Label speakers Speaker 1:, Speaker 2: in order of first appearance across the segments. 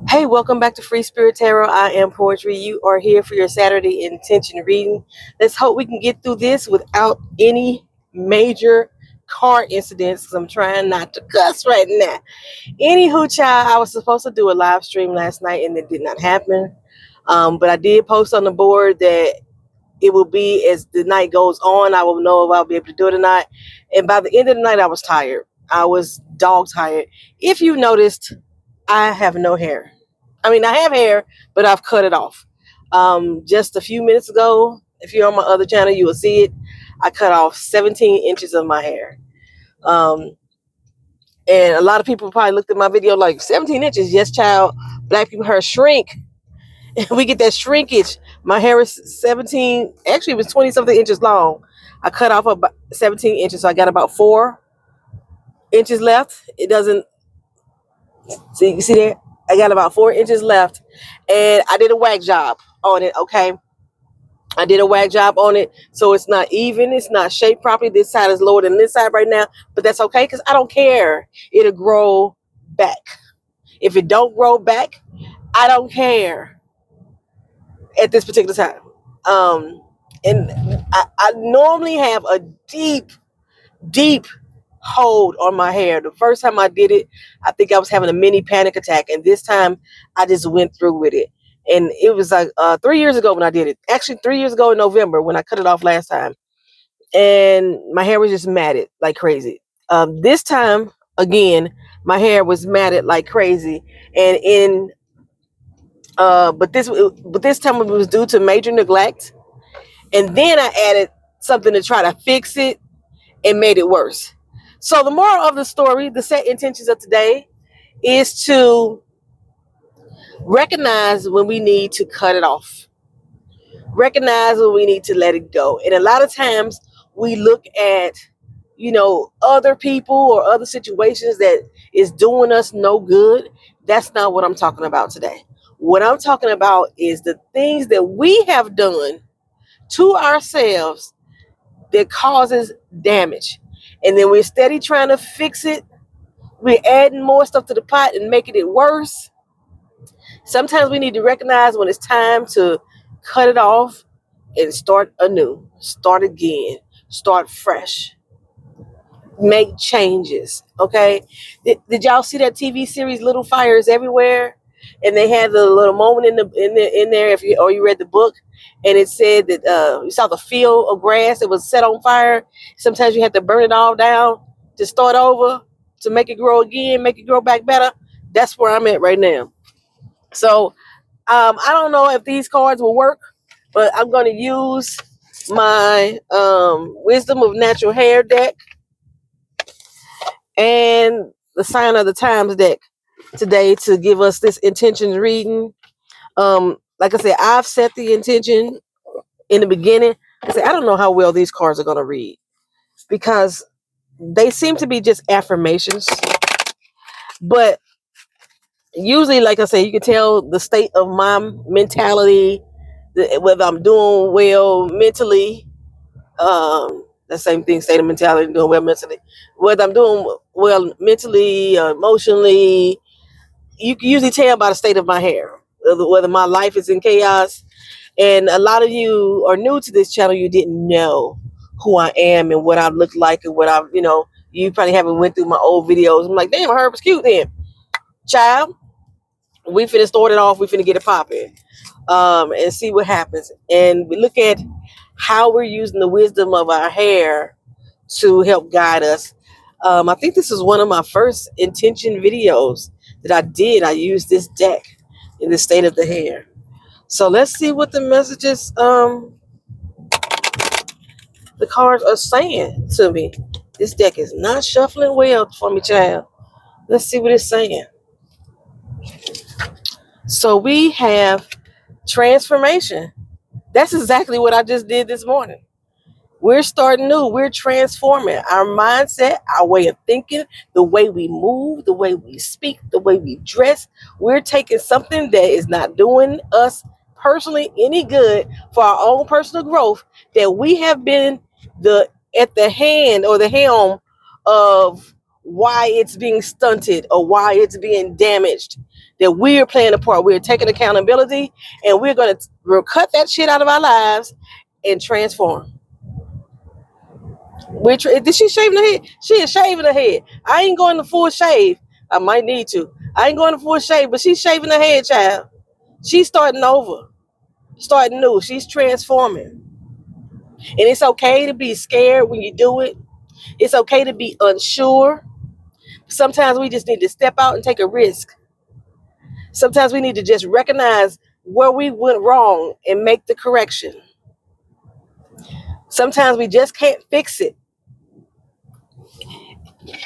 Speaker 1: Hey, welcome back to Free Spirit Tarot. I am Poetry. You are here for your Saturday intention reading. Let's hope we can get through this without any major car incidents because I'm trying not to cuss right now. Anywho, child, I was supposed to do a live stream last night and it did not happen. But I did post on the board that it will be as the night goes on. I will know if I'll be able to do it or not. And by the end of the night, I was tired. I was dog tired. If you noticed, I have no hair. I mean, I have hair, but I've cut it off. Just a few minutes ago, if you're on my other channel, you will see it. I cut off 17 inches of my hair. Um, and a lot of people probably looked at my video like 17 inches. Yes, child. Black people hair shrink. We get that shrinkage. My hair is 17. Actually, it was 20 something inches long. I cut off about 17 inches, so I got about 4 inches left. It doesn't. See, you see that? I got about 4 inches left, and I did a whack job on it. Okay, I did a whack job on it, so it's not even. It's not shaped properly. This side is lower than this side right now, but that's okay because I don't care. It'll grow back. If it don't grow back, I don't care at this particular time. And I normally have a deep hold on my hair. The first time I did it, I think I was having a mini panic attack, and this time I just went through with it. And it was like 3 years ago when I did it. Actually, 3 years ago in November when I cut it off last time, and my hair was just matted like crazy. This time again, my hair was matted like crazy, and but this time it was due to major neglect, and then I added something to try to fix it and made it worse. So the moral of the story, the set intentions of today, is to recognize when we need to cut it off. Recognize when we need to let it go. And a lot of times we look at, other people or other situations that is doing us no good. That's not what I'm talking about today. What I'm talking about is the things that we have done to ourselves that causes damage. And then we're steady trying to fix it. We're adding more stuff to the pot and making it worse. Sometimes we need to recognize when it's time to cut it off and start anew, start again, start fresh, make changes. Okay. Did y'all see that TV series Little Fires Everywhere? And they had the little moment in there if you read the book, and it said that you saw the field of grass that was set on fire. Sometimes you have to burn it all down to start over, to make it grow again, make it grow back better. That's where I'm at right now. So I don't know if these cards will work, but I'm going to use my Wisdom of Natural Hair deck and the Sign of the Times deck today to give us this intentions reading. Like I said, I've set the intention in the beginning. I said, I don't know how well these cards are going to read because they seem to be just affirmations. But usually, like I said, you can tell the state of my mentality, whether I'm doing well mentally. The same thing, state of mentality, doing well mentally. Whether I'm doing well mentally, emotionally, you can usually tell by the state of my hair, whether my life is in chaos. And a lot of you are new to this channel. You didn't know who I am and what I look like and what you probably haven't went through my old videos. I'm like, damn, her was cute then. Child, we finna start it off. We finna get it popping and see what happens. And we look at how we're using the wisdom of our hair to help guide us. I think this is one of my first intention videos that I did. I used this deck in the state of the hair. So let's see what the messages the cards are saying to me. This deck is not shuffling well for me, child. Let's see what it's saying. So we have transformation. That's exactly what I just did this morning. We're starting new. We're transforming our mindset, our way of thinking, the way we move, the way we speak, the way we dress. We're taking something that is not doing us personally any good for our own personal growth, that we have been at the hand or the helm of why it's being stunted or why it's being damaged. that we're playing a part. We're taking accountability, and we'll cut that shit out of our lives and transform. Did she shaving her head? She is shaving her head. I ain't going to full shave. I might need to. I ain't going to full shave, but she's shaving her head, child. She's starting over, starting new. She's transforming. And it's okay to be scared when you do it. It's okay to be unsure. Sometimes we just need to step out and take a risk. Sometimes we need to just recognize where we went wrong and make the correction. Sometimes we just can't fix it.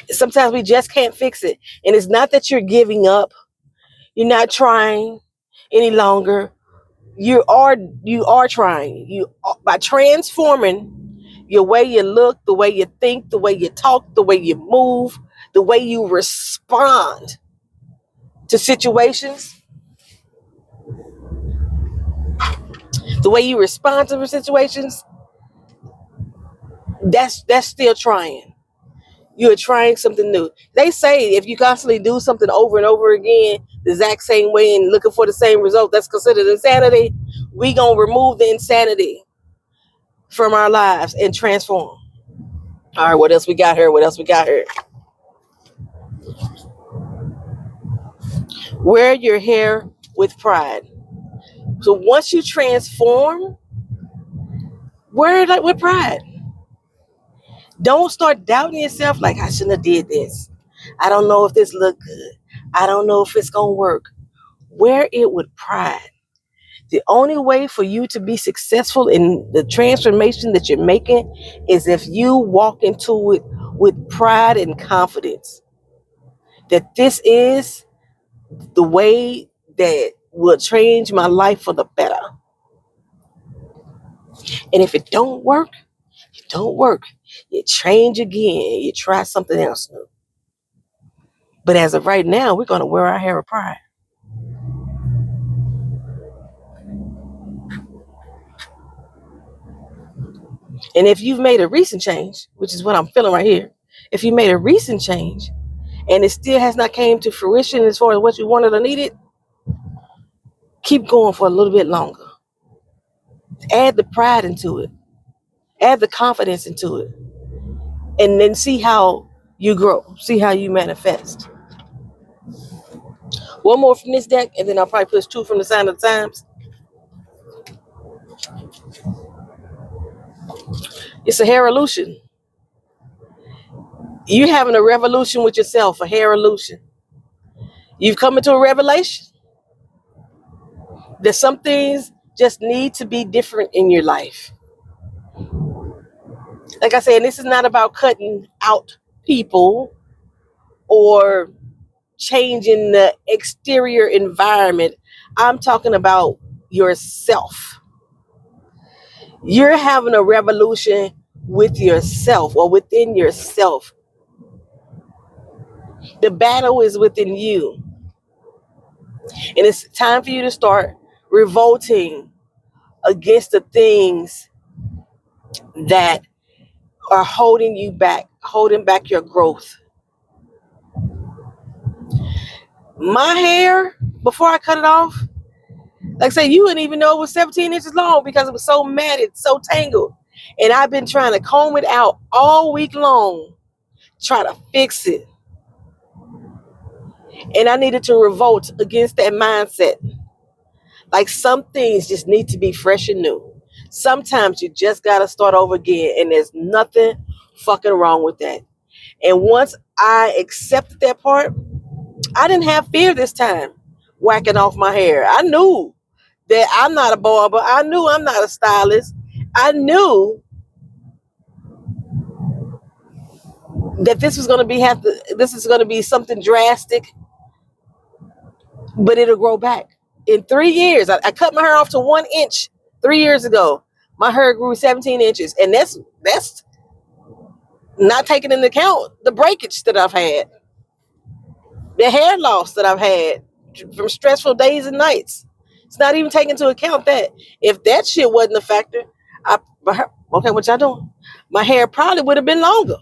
Speaker 1: Sometimes we just can't fix it. And it's not that you're giving up. You're not trying any longer. You are trying. By transforming your way you look, the way you think, the way you talk, the way you move, the way you respond to situations, the way you respond to situations, that's still trying. You're trying something new. They say if you constantly do something over and over again, the exact same way and looking for the same result, that's considered insanity. We gonna remove the insanity from our lives and transform. All right, what else we got here? Wear your hair with pride. So once you transform, wear it with pride. Don't start doubting yourself like, I shouldn't have did this. I don't know if this look good. I don't know if it's going to work. Wear it with pride. The only way for you to be successful in the transformation that you're making is if you walk into it with pride and confidence that this is the way that will change my life for the better. And if it don't work, it don't work. You change again. You try something else new. But as of right now, we're going to wear our hair with pride. And if you've made a recent change, which is what I'm feeling right here, if you made a recent change and it still has not came to fruition as far as what you wanted or needed, keep going for a little bit longer. Add the pride into it. Add the confidence into it. And then see how you grow. See how you manifest. One more from this deck, and then I'll probably push two from the Sign of the Times. It's a hair illusion. You're having a revolution with yourself, a hair illusion. You've come into a revelation that some things just need to be different in your life. Like I said, this is not about cutting out people or changing the exterior environment. I'm talking about yourself. You're having a revolution with yourself or within yourself. The battle is within you. And it's time for you to start revolting against the things that are holding you back, holding back your growth. My hair, before I cut it off, like I say, you wouldn't even know it was 17 inches long because it was so matted, so tangled. And I've been trying to comb it out all week long, trying to fix it. And I needed to revolt against that mindset. Like some things just need to be fresh and new. Sometimes you just got to start over again. And there's nothing fucking wrong with that. And once I accepted that part, I didn't have fear this time whacking off my hair. I knew that I'm not a barber. I knew I'm not a stylist. I knew that this is going to be something drastic, but it'll grow back. In 3 years, I cut my hair off to 1 inch 3 years ago. My hair grew 17 inches. And that's not taking into account the breakage that I've had, the hair loss that I've had from stressful days and nights. It's not even taking into account that. If that shit wasn't a factor, okay, what y'all doing? My hair probably would have been longer.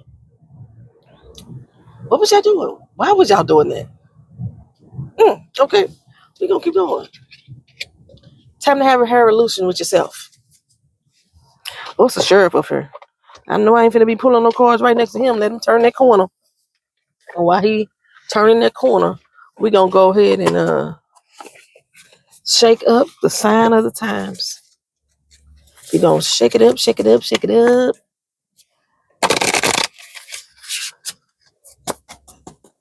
Speaker 1: What was y'all doing? Why was y'all doing that? Okay. We're gonna keep going. Time to have a revolution with yourself. What's the sheriff up here? I know I ain't finna be pulling no cars right next to him. Let him turn that corner. And while he turning that corner, we gonna go ahead and shake up the sign of the times. We gonna shake it up, shake it up, shake it up.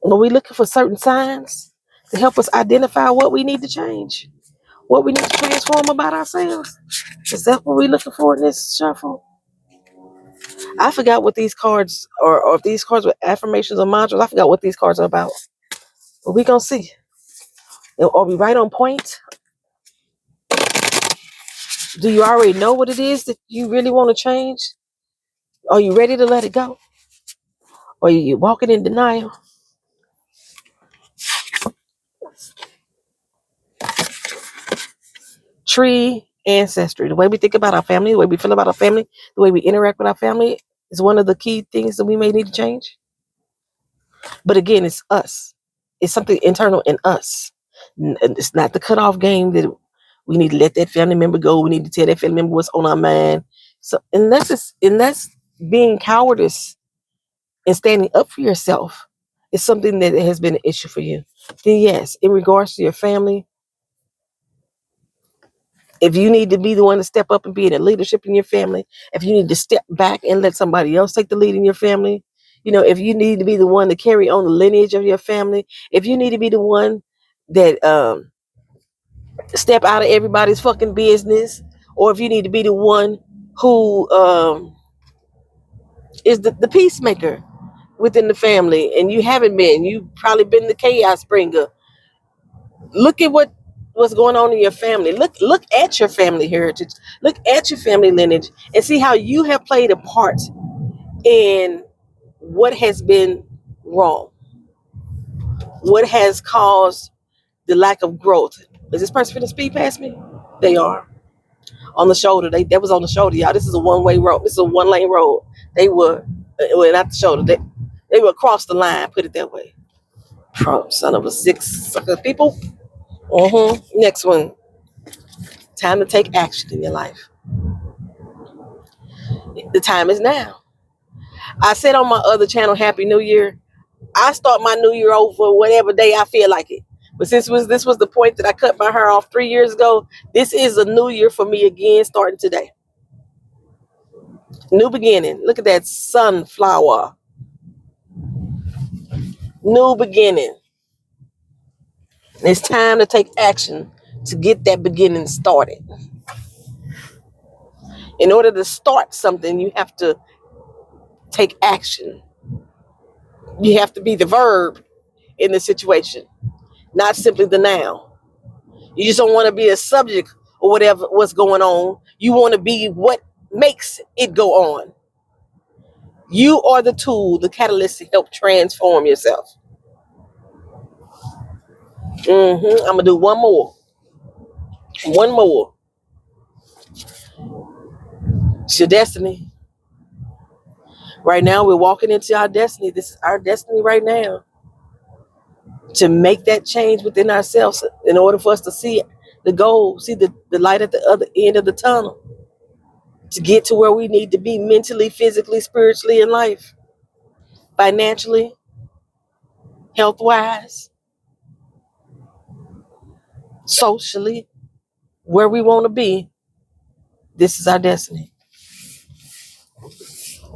Speaker 1: When we looking for certain signs to help us identify what we need to change, what we need to transform about ourselves. Is that what we looking for in this shuffle? I forgot what these cards or if these cards were affirmations or mantras. I forgot what these cards are about. But we gonna see. Are we right on point? Do you already know what it is that you really want to change? Are you ready to let it go? Or are you walking in denial? Tree ancestry. The way we think about our family, the way we feel about our family, the way we interact with our family is one of the key things that we may need to change. But again, it's us. It's something internal in us. It's not the cutoff game that we need to let that family member go. We need to tell that family member what's on our mind. So unless being cowardice and standing up for yourself is something that has been an issue for you, then yes, in regards to your family, if you need to be the one to step up and be in the leadership in your family, if you need to step back and let somebody else take the lead in your family, if you need to be the one to carry on the lineage of your family, if you need to be the one that step out of everybody's fucking business, or if you need to be the one who is the peacemaker within the family, and you haven't been, you've probably been the chaos bringer. Look at what's going on in your family. Look at your family heritage. Look at your family lineage and see how you have played a part in what has been wrong. What has caused the lack of growth. Is this person finna speed past me? They are. On the shoulder. That was on the shoulder, y'all. This is a one-way road. This is a one-lane road. They were not the shoulder. They were across the line, put it that way. Trump, son of a six sucker people. Next one. Time to take action in your life. The time is now. I said on my other channel, Happy New Year. I start my New Year over whatever day I feel like it. But since this was the point that I cut my hair off 3 years ago, this is a new year for me again, starting today. New beginning. Look at that sunflower. New beginning. It's time to take action to get that beginning started. In order to start something, you have to take action. You have to be the verb in the situation, not simply the noun. You just don't want to be a subject or what's going on. You want to be what makes it go on. You are the tool, the catalyst to help transform yourself. I'm going to do one more. One more. It's your destiny. Right now, we're walking into our destiny. This is our destiny right now. To make that change within ourselves in order for us to see the goal, see the light at the other end of the tunnel. To get to where we need to be mentally, physically, spiritually in life. Financially, health-wise, socially, where we want to be. This is our destiny.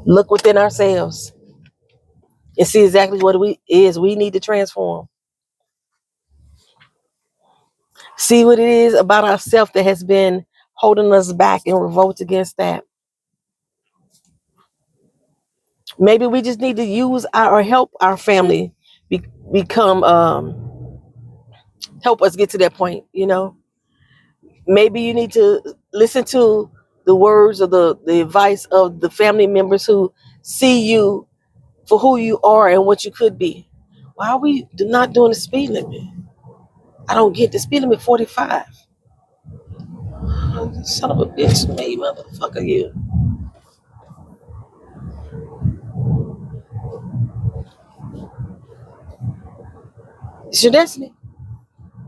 Speaker 1: Look within ourselves and see exactly what we need to transform. See what it is about ourselves that has been holding us back and revolt against that. Maybe we just need to use or help our family become help us get to that point, Maybe you need to listen to the words or the advice of the family members who see you for who you are and what you could be. Why are we not doing the speed limit? I don't get the speed limit 45. Son of a bitch, me, motherfucker, you. It's your destiny.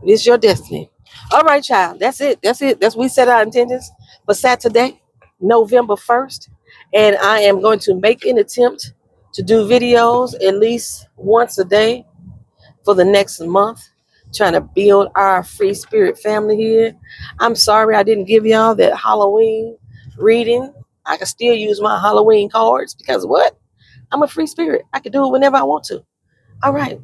Speaker 1: It's your destiny. All right, child. That's it. That's it. That's we set our intentions for Saturday, November 1st. And I am going to make an attempt to do videos at least once a day for the next month, trying to build our free spirit family here. I'm sorry I didn't give y'all that Halloween reading. I can still use my Halloween cards because what? I'm a free spirit. I can do it whenever I want to. All right.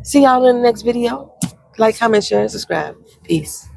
Speaker 1: See y'all in the next video. Like, comment, share, and subscribe. Peace.